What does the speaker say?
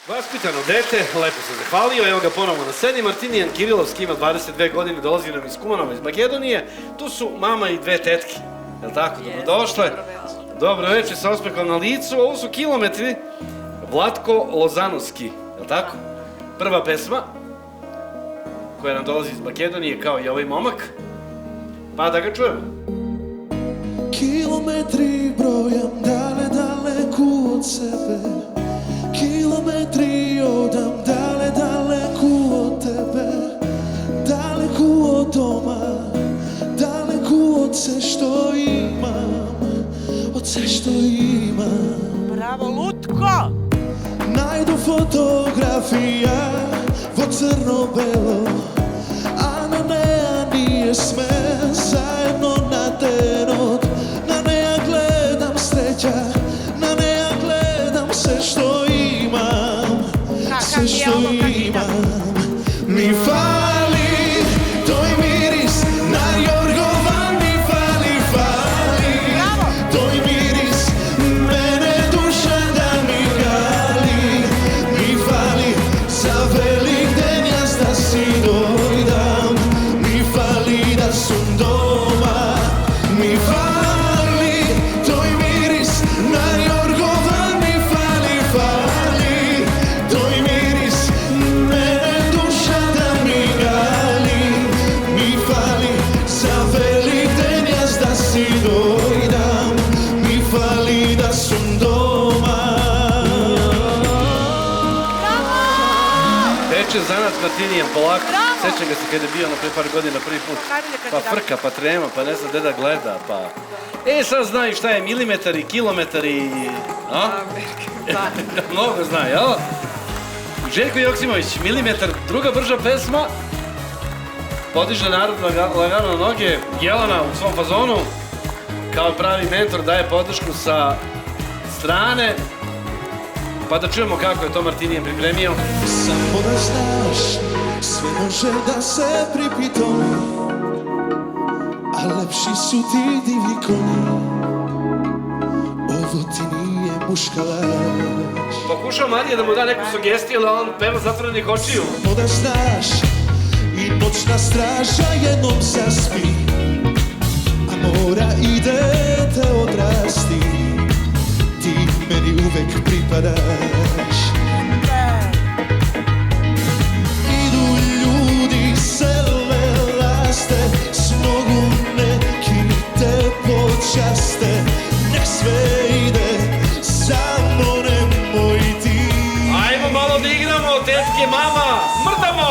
Vaspitano dete, lepo se zahvalio, evo ga ponovo na sceni. Martinijan Kirilovski ima 22 godine, dolazi nam iz Kumanova, iz Makedonije. Tu su mama i dve tetke, jel tako? Dobrodošle. Dobro večer, sa osmehom na licu. Ovo su kilometri. Vlatko Lozanovski, jel tako? Prva pesma koja nam dolazi iz Makedonije, kao i ovaj momak. Pa da ga čujemo. Kilometri brojam daleku od sebe, kilometri odam daleku od tebe, daleku od doma, daleku od sve što imam, od sve što imam. Bravo, Lutko! Najdu fotografija vo crno-belo, a na neja nije sme zajedno na tenot. Na neja gledam sreća, na neja gledam sve što imam, sve što imam. Mi fali toj miris na Jorgovan, mi fali toj miris mene duša da mi gali. Mi fali za velik den jas da si dojdam, mi fali da sam doma. Mi fali toj miris na Jorgovan, mi fali toj miris mene duša da mi gali. Mi fali za velik den jas da si dojdam, mi fali da sam doma. Teče zanat Martinijan polako. Sećam ga se kada je bio na pre par godina prvi put. Pa frka, pa trema, pa ne zna gde da gleda, pa... sad znaju šta je milimetar i kilometar i... Mnogo zna, jel? Željko Joksimović, milimetar, druga brža pesma. Podiže narod lagano na noge. Jelena u svom fazonu, kao pravi mentor, daje podršku sa strane. Pa da čujemo kako je to Martinijan pripremio. Samo da znaš, sve može da se pripitomi, a lepši su ti divlji konji. Ovo ti nije muška laž. Pokušao Marija da mu da neku sugestiju, ali on peva zatvorenih očiju. Samo da znaš, i noćna straža jednom zaspi, a mora ide te odrasti. Ti meni uvek pripadaš. Idu ljudi, sele laste, s nogu neki te počaste. Nek sve ide, samo nemoj ti. Ajmo malo da igramo, tetke, mama, mrdamo!